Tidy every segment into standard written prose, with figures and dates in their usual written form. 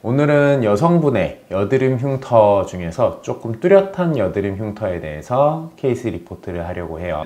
오늘은 여성분의 여드름 흉터 중에서 조금 뚜렷한 여드름 흉터에 대해서 케이스 리포트를 하려고 해요.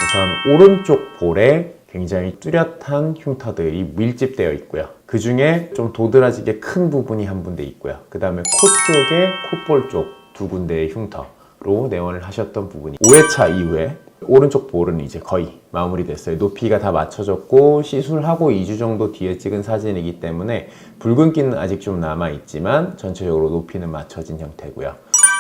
우선 오른쪽 볼에 굉장히 뚜렷한 흉터들이 밀집되어 있고요. 그 중에 좀 도드라지게 큰 부분이 한 군데 있고요. 그 다음에 코 쪽에 콧볼 쪽 두 군데의 흉터로 내원을 하셨던 부분이 5회차 이후에 오른쪽 볼은 이제 거의 마무리됐어요. 높이가 다 맞춰졌고 시술하고 2주 정도 뒤에 찍은 사진이기 때문에 붉은기는 아직 좀 남아있지만 전체적으로 높이는 맞춰진 형태고요.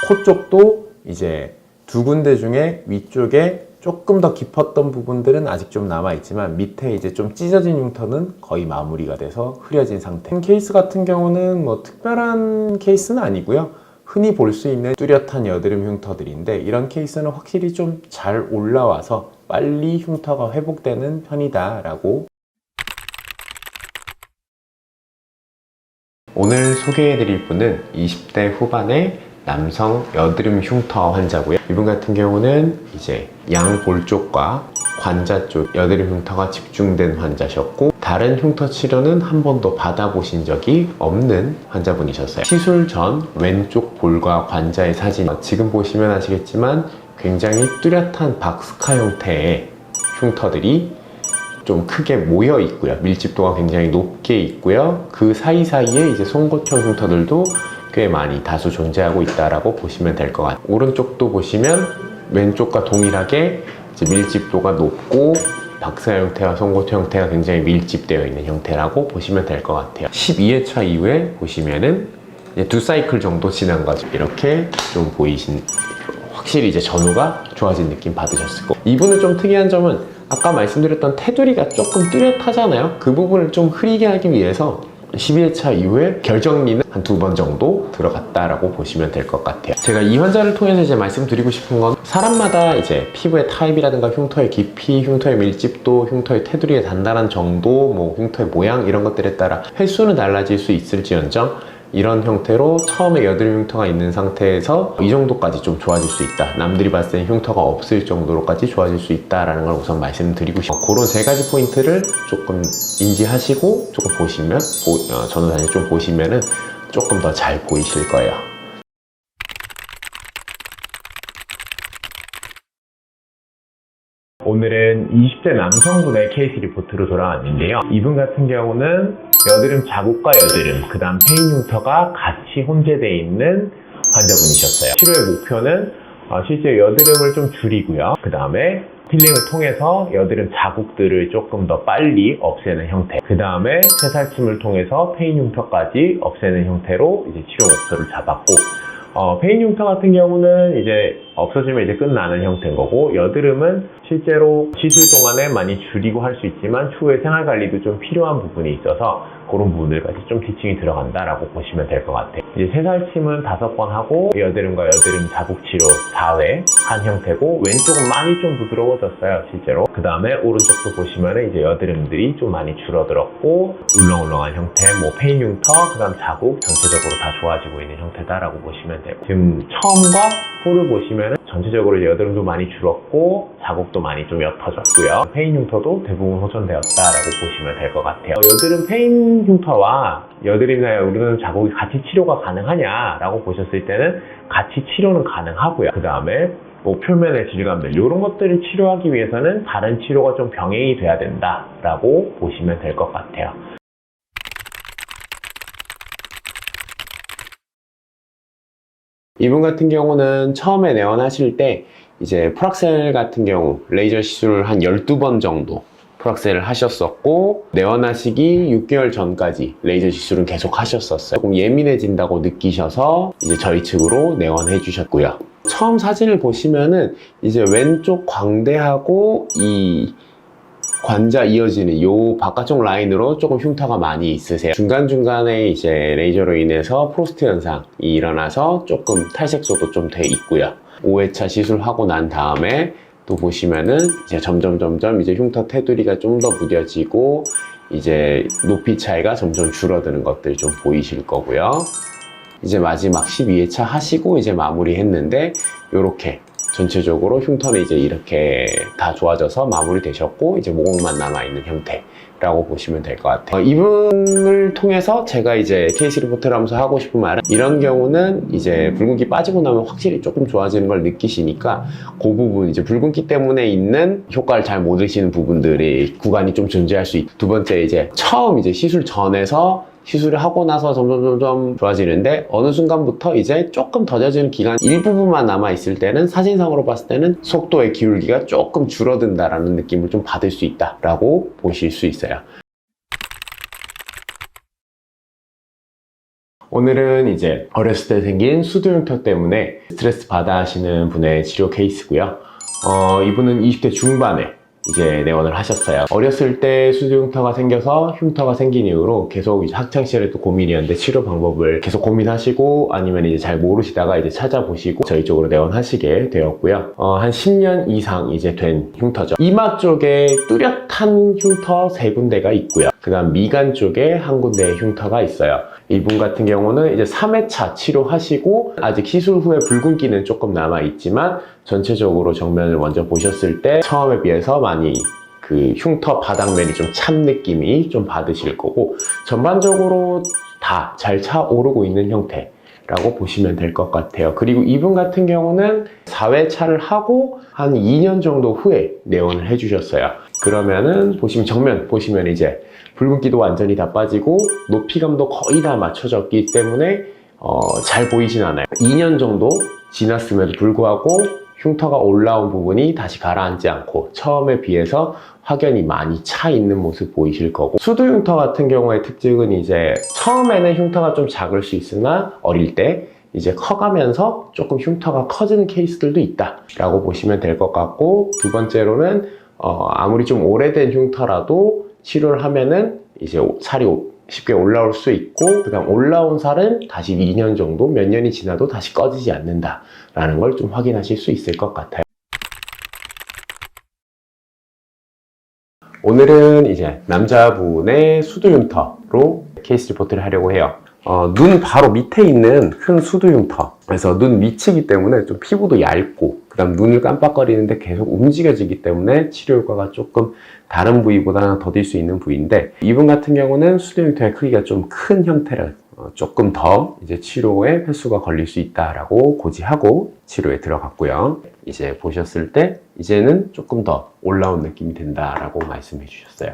코 쪽도 이제 두 군데 중에 위쪽에 조금 더 깊었던 부분들은 아직 좀 남아있지만 밑에 이제 좀 찢어진 흉터는 거의 마무리가 돼서 흐려진 상태. 케이스 같은 경우는 뭐 특별한 케이스는 아니고요. 흔히 볼 수 있는 뚜렷한 여드름 흉터들인데 이런 케이스는 확실히 좀 잘 올라와서 빨리 흉터가 회복되는 편이다 라고. 오늘 소개해드릴 분은 20대 후반의 남성 여드름 흉터 환자고요. 이분 같은 경우는 이제 양볼 쪽과 관자 쪽 여드름 흉터가 집중된 환자셨고 다른 흉터 치료는 한 번도 받아보신 적이 없는 환자분이셨어요. 시술 전 왼쪽 볼과 관자의 사진, 지금 보시면 아시겠지만 굉장히 뚜렷한 박스카 형태의 흉터들이 좀 크게 모여 있고요. 밀집도가 굉장히 높게 있고요. 그 사이사이에 이제 송곳형 흉터들도 꽤 많이 다수 존재하고 있다라고 보시면 될 것 같아요. 오른쪽도 보시면 왼쪽과 동일하게 이제 밀집도가 높고 박사 형태와 송곳 형태가 굉장히 밀집되어 있는 형태라고 보시면 될 것 같아요. 12회차 이후에 보시면은 이제 2사이클 정도 지난 거죠. 이렇게 좀 보이신, 확실히 이제 전후가 좋아진 느낌 받으셨을 거고, 이분은 좀 특이한 점은 아까 말씀드렸던 테두리가 조금 뚜렷하잖아요. 그 부분을 좀 흐리게 하기 위해서 12회차 이후에 결정리는 한 2번 정도 들어갔다라고 보시면 될 것 같아요. 제가 이 환자를 통해서 이제 말씀드리고 싶은 건 사람마다 이제 피부의 타입이라든가 흉터의 깊이, 흉터의 밀집도, 흉터의 테두리의 단단한 정도, 뭐 흉터의 모양 이런 것들에 따라 횟수는 달라질 수 있을지언정 이런 형태로 처음에 여드름 흉터가 있는 상태에서 이 정도까지 좀 좋아질 수 있다, 남들이 봤을 때 흉터가 없을 정도로까지 좋아질 수 있다라는 걸 우선 말씀드리고 싶어요. 그런 3가지 포인트를 조금 인지하시고 조금 보시면 전후사진 좀 보시면은 조금 더 잘 보이실 거예요. 오늘은 20대 남성분의 케이스 리포트로 돌아왔는데요. 이분 같은 경우는 여드름 자국과 여드름, 그 다음 페인 흉터가 같이 혼재되어 있는 환자분이셨어요. 치료의 목표는 실제 여드름을 좀 줄이고요. 그 다음에 필링을 통해서 여드름 자국들을 조금 더 빨리 없애는 형태, 그 다음에 새살침을 통해서 페인 흉터까지 없애는 형태로 이제 치료 목표를 잡았고, 페인 흉터 같은 경우는 이제 없어지면 이제 끝나는 형태인 거고, 여드름은 실제로 시술 동안에 많이 줄이고 할 수 있지만 추후에 생활관리도 좀 필요한 부분이 있어서 그런 부분들까지 좀 티칭이 들어간다라고 보시면 될 것 같아요. 이제 새살침은 5번 하고 여드름과 여드름 자국 치료 4회 한 형태고, 왼쪽은 많이 좀 부드러워졌어요 실제로. 그 다음에 오른쪽도 보시면 이제 여드름들이 좀 많이 줄어들었고 울렁울렁한 형태, 뭐 페인 흉터, 그 다음 자국 전체적으로 다 좋아지고 있는 형태다라고 보시면 되고, 지금 처음과 후를 보시면 전체적으로 여드름도 많이 줄었고 자국도 많이 좀 옅어졌고요. 페인 흉터도 대부분 호전되었다라고 보시면 될 것 같아요. 여드름 페인 흉터와 여드름이나 여드름 자국이 같이 치료가 가능하냐라고 보셨을 때는 같이 치료는 가능하고요. 그 다음에 뭐 표면의 질감들 이런 것들을 치료하기 위해서는 다른 치료가 좀 병행이 돼야 된다라고 보시면 될 것 같아요. 이분 같은 경우는 처음에 내원하실 때 이제 프락셀 같은 경우 레이저 시술을 한 12번 정도 프락셀을 하셨었고, 내원하시기 6개월 전까지 레이저 시술은 계속 하셨었어요. 조금 예민해진다고 느끼셔서 이제 저희 측으로 내원해 주셨고요. 처음 사진을 보시면은 이제 왼쪽 광대하고 이 관자 이어지는 요 바깥쪽 라인으로 조금 흉터가 많이 있으세요. 중간중간에 이제 레이저로 인해서 프로스트 현상이 일어나서 조금 탈색소도 좀 돼 있고요. 5회차 시술하고 난 다음에 또 보시면은 이제 점점 이제 흉터 테두리가 좀 더 무뎌지고 이제 높이 차이가 점점 줄어드는 것들 좀 보이실 거고요. 이제 마지막 12회차 하시고 이제 마무리 했는데 요렇게 전체적으로 흉터는 이제 이렇게 다 좋아져서 마무리 되셨고 이제 모공만 남아있는 형태 라고 보시면 될 것 같아요. 이분을 통해서 제가 이제 케이스 리포트를 하면서 하고 싶은 말은, 이런 경우는 이제 붉은기 빠지고 나면 확실히 조금 좋아지는 걸 느끼시니까 그 부분, 이제 붉은기 때문에 있는 효과를 잘 못 느끼시는 부분들이 구간이 좀 존재할 수 있고, 두 번째 이제 처음 이제 시술 전에서 시술을 하고 나서 점점 좋아지는데 어느 순간부터 이제 조금 더뎌지는 기간 일부분만 남아있을 때는 사진상으로 봤을 때는 속도의 기울기가 조금 줄어든다라는 느낌을 좀 받을 수 있다라고 보실 수 있어요. 오늘은 이제 어렸을 때 생긴 수두흉터 때문에 스트레스 받아 하시는 분의 치료 케이스고요. 이분은 20대 중반에 이제 내원을 하셨어요. 어렸을 때 수두흉터가 생겨서 흉터가 생긴 이후로 계속 이제 학창시절에도 고민이었는데 치료 방법을 계속 고민하시고, 아니면 이제 잘 모르시다가 이제 찾아보시고 저희 쪽으로 내원하시게 되었고요. 한 10년 이상 이제 된 흉터죠. 이마 쪽에 뚜렷한 흉터 3군데가 있고요. 그 다음 미간 쪽에 한 군데의 흉터가 있어요. 이분 같은 경우는 이제 3회차 치료하시고 아직 시술 후에 붉은기는 조금 남아있지만 전체적으로 정면을 먼저 보셨을 때 처음에 비해서 많이 그 흉터 바닥면이 좀 찬 느낌이 좀 받으실 거고, 전반적으로 다 잘 차오르고 있는 형태라고 보시면 될 것 같아요. 그리고 이분 같은 경우는 4회차를 하고 한 2년 정도 후에 내원을 해주셨어요. 그러면은 정면 보시면 이제 붉은기도 완전히 다 빠지고 높이감도 거의 다 맞춰졌기 때문에 잘 보이진 않아요. 2년 정도 지났음에도 불구하고 흉터가 올라온 부분이 다시 가라앉지 않고 처음에 비해서 확연히 많이 차 있는 모습 보이실 거고, 수두흉터 같은 경우의 특징은 이제 처음에는 흉터가 좀 작을 수 있으나 어릴 때 이제 커가면서 조금 흉터가 커지는 케이스들도 있다 라고 보시면 될 것 같고, 두 번째로는 아무리 좀 오래된 흉터라도 치료를 하면은 이제 살이 쉽게 올라올 수 있고, 그 다음 올라온 살은 다시 2년 정도, 몇 년이 지나도 다시 꺼지지 않는다 라는 걸 좀 확인하실 수 있을 것 같아요. 오늘은 이제 남자분의 수두흉터로 케이스 리포트를 하려고 해요. 눈 바로 밑에 있는 큰 수두흉터, 그래서 눈 밑이기 때문에 좀 피부도 얇고, 그 다음 눈을 깜빡거리는데 계속 움직여지기 때문에 치료 효과가 조금 다른 부위보다는 더딜 수 있는 부위인데, 이분 같은 경우는 수두흉터의 크기가 좀 큰 형태를 조금 더 이제 치료에 횟수가 걸릴 수 있다라고 고지하고 치료에 들어갔고요. 이제 보셨을 때 이제는 조금 더 올라온 느낌이 된다라고 말씀해 주셨어요.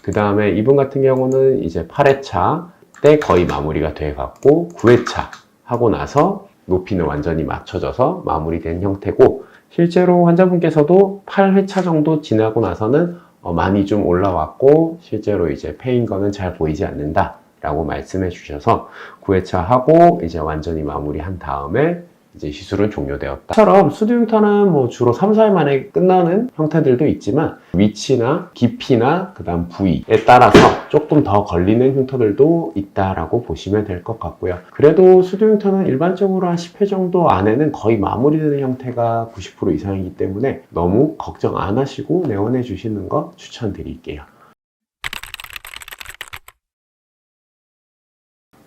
그 다음에 이분 같은 경우는 이제 8회차 때 거의 마무리가 돼 갖고 9회차 하고 나서 높이는 완전히 맞춰져서 마무리된 형태고, 실제로 환자분께서도 8회차 정도 지나고 나서는 많이 좀 올라왔고 실제로 이제 패인 거는 잘 보이지 않는다 라고 말씀해 주셔서 9회차 하고 이제 완전히 마무리한 다음에 이제 시술은 종료되었다. 처럼 수두흉터는 뭐 주로 3, 4일 만에 끝나는 형태들도 있지만 위치나 깊이나 그 다음 부위에 따라서 조금 더 걸리는 흉터들도 있다라고 보시면 될 것 같고요. 그래도 수두흉터는 일반적으로 한 10회 정도 안에는 거의 마무리되는 형태가 90% 이상이기 때문에 너무 걱정 안 하시고 내원해 주시는 거 추천드릴게요.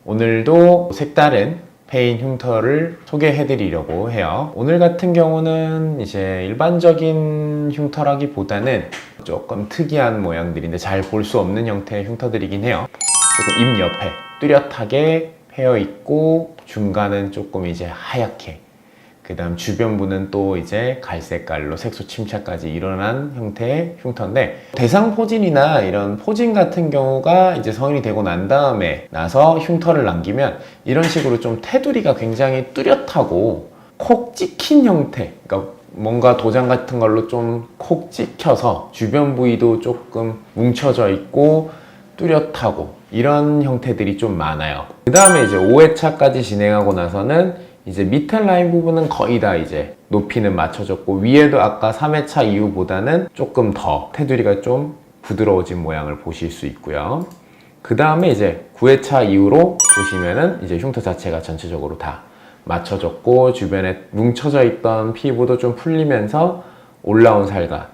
오늘도 색다른 페인 흉터를 소개해 드리려고 해요. 오늘 같은 경우는 이제 일반적인 흉터라기보다는 조금 특이한 모양들인데 잘 볼 수 없는 형태의 흉터들이긴 해요. 조금 입 옆에 뚜렷하게 패여 있고 중간은 조금 이제 하얗게, 그 다음 주변부는 또 이제 갈색깔로 색소 침착까지 일어난 형태의 흉터인데, 대상 포진이나 이런 포진 같은 경우가 이제 성인이 되고 난 다음에 나서 흉터를 남기면 이런 식으로 좀 테두리가 굉장히 뚜렷하고 콕 찍힌 형태, 그러니까 뭔가 도장 같은 걸로 좀 콕 찍혀서 주변 부위도 조금 뭉쳐져 있고 뚜렷하고 이런 형태들이 좀 많아요. 그 다음에 이제 5회차까지 진행하고 나서는 이제 밑에 라인 부분은 거의 다 이제 높이는 맞춰졌고, 위에도 아까 3회차 이후보다는 조금 더 테두리가 좀 부드러워진 모양을 보실 수 있고요. 그 다음에 이제 9회차 이후로 보시면은 이제 흉터 자체가 전체적으로 다 맞춰졌고 주변에 뭉쳐져 있던 피부도 좀 풀리면서 올라온 살과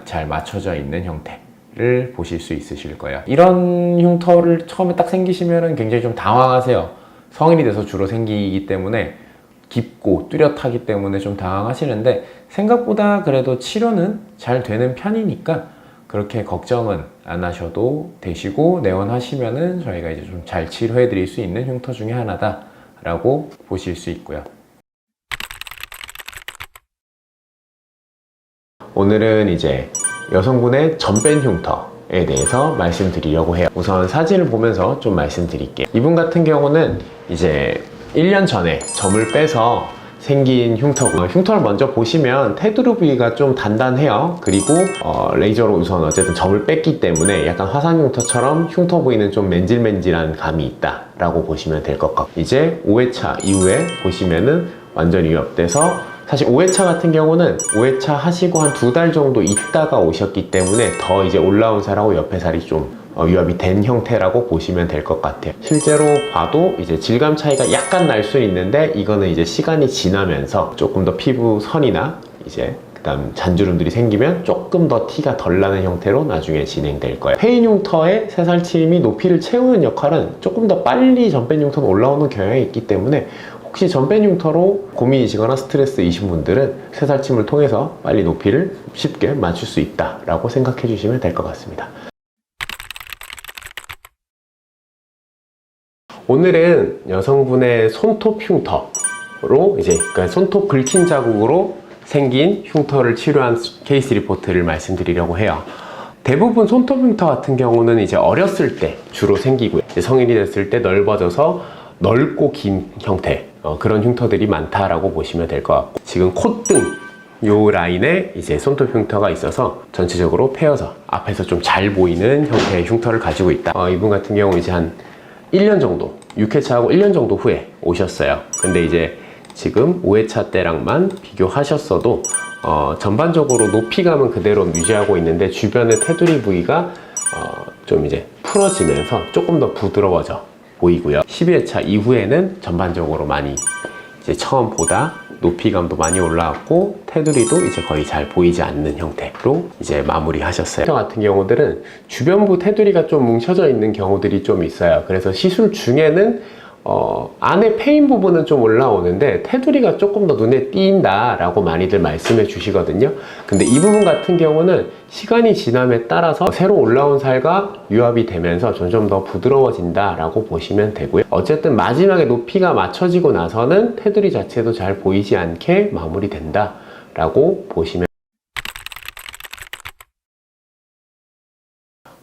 잘 맞춰져 있는 형태를 보실 수 있으실 거예요. 이런 흉터를 처음에 딱 생기시면은 굉장히 좀 당황하세요. 성인이 돼서 주로 생기기 때문에 깊고 뚜렷하기 때문에 좀 당황하시는데, 생각보다 그래도 치료는 잘 되는 편이니까 그렇게 걱정은 안 하셔도 되시고 내원하시면은 저희가 이제 좀 잘 치료해 드릴 수 있는 흉터 중에 하나다 라고 보실 수 있고요. 오늘은 이제 여성분의 점뺀 흉터에 대해서 말씀드리려고 해요. 우선 사진을 보면서 좀 말씀드릴게요. 이분 같은 경우는 이제 1년 전에 점을 빼서 생긴 흉터고, 흉터를 먼저 보시면 테두리 부위가 좀 단단해요. 그리고 레이저로 우선 어쨌든 점을 뺐기 때문에 약간 화상 흉터처럼 흉터 부위는 좀 맨질맨질한 감이 있다 라고 보시면 될 것 같고, 이제 5회차 이후에 보시면은 완전히 위협돼서, 사실 5회차 같은 경우는 5회차 하시고 한 2달 정도 있다가 오셨기 때문에 더 이제 올라온 살하고 옆에 살이 좀 위협이 된 형태라고 보시면 될 것 같아요. 실제로 봐도 이제 질감 차이가 약간 날 수는 있는데, 이거는 이제 시간이 지나면서 조금 더 피부 선이나 이제 그다음 잔주름들이 생기면 조금 더 티가 덜 나는 형태로 나중에 진행될 거예요. 페인 흉터의 새살침이 높이를 채우는 역할은 조금 더 빨리 점뺀 흉터는 올라오는 경향이 있기 때문에, 혹시 점뺀 흉터로 고민이시거나 스트레스이신 분들은 새살침을 통해서 빨리 높이를 쉽게 맞출 수 있다 라고 생각해 주시면 될 것 같습니다. 오늘은 여성분의 손톱 흉터로 이제 그러니까 손톱 긁힌 자국으로 생긴 흉터를 치료한 케이스 리포트를 말씀드리려고 해요. 대부분 손톱 흉터 같은 경우는 이제 어렸을 때 주로 생기고요. 이제 성인이 됐을 때 넓어져서 넓고 긴 형태, 그런 흉터들이 많다라고 보시면 될 것 같고, 지금 콧등 요 라인에 이제 손톱 흉터가 있어서 전체적으로 패여서 앞에서 좀 잘 보이는 형태의 흉터를 가지고 있다. 이분 같은 경우 이제 한 1년 정도, 6회차하고 1년 정도 후에 오셨어요. 근데 이제 지금 5회차 때랑만 비교하셨어도 전반적으로 높이감은 그대로 유지하고 있는데, 주변의 테두리 부위가 좀 이제 풀어지면서 조금 더 부드러워져 보이고요. 12회차 이후에는 전반적으로 많이 이제 처음보다 높이감도 많이 올라왔고, 테두리도 이제 거의 잘 보이지 않는 형태로 이제 마무리 하셨어요. 흉터 같은 경우들은 주변부 테두리가 좀 뭉쳐져 있는 경우들이 좀 있어요. 그래서 시술 중에는 안에 페인 부분은 좀 올라오는데 테두리가 조금 더 눈에 띈다 라고 많이들 말씀해 주시거든요. 근데 이 부분 같은 경우는 시간이 지남에 따라서 새로 올라온 살과 유합이 되면서 점점 더 부드러워진다 라고 보시면 되고요. 어쨌든 마지막에 높이가 맞춰지고 나서는 테두리 자체도 잘 보이지 않게 마무리된다 라고 보시면.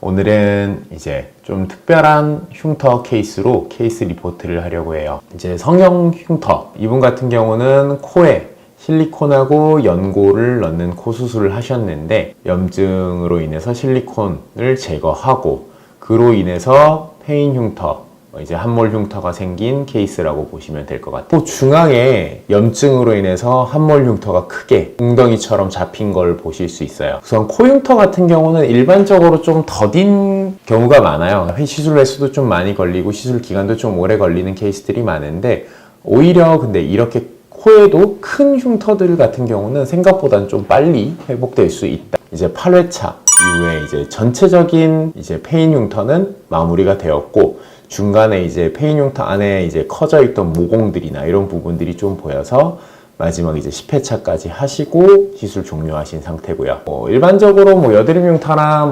오늘은 이제 좀 특별한 흉터 케이스로 케이스 리포트를 하려고 해요. 이제 성형 흉터, 이분 같은 경우는 코에 실리콘하고 연고를 넣는 코 수술을 하셨는데, 염증으로 인해서 실리콘을 제거하고 그로 인해서 페인 흉터, 이제 함몰 흉터가 생긴 케이스라고 보시면 될 것 같아요. 코 중앙에 염증으로 인해서 함몰 흉터가 크게 웅덩이처럼 잡힌 걸 보실 수 있어요. 우선 코 흉터 같은 경우는 일반적으로 좀 더딘 경우가 많아요. 시술 횟수도 좀 많이 걸리고 시술 기간도 좀 오래 걸리는 케이스들이 많은데, 오히려 근데 이렇게 코에도 큰 흉터들 같은 경우는 생각보다는 좀 빨리 회복될 수 있다. 이제 8회차 이후에 이제 전체적인 이제 페인 흉터는 마무리가 되었고, 중간에 이제 페인 흉터 안에 이제 커져 있던 모공들이나 이런 부분들이 좀 보여서 마지막 이제 10회차까지 하시고 시술 종료하신 상태고요. 일반적으로 여드름 흉터나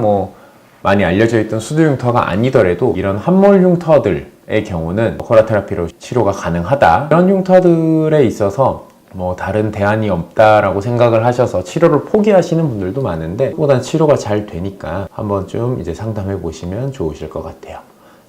많이 알려져 있던 수두 흉터가 아니더라도 이런 함몰 흉터들의 경우는 코라 테라피로 치료가 가능하다. 이런 흉터들에 있어서 다른 대안이 없다라고 생각을 하셔서 치료를 포기하시는 분들도 많은데, 그보단 치료가 잘 되니까 한번쯤 이제 상담해 보시면 좋으실 것 같아요.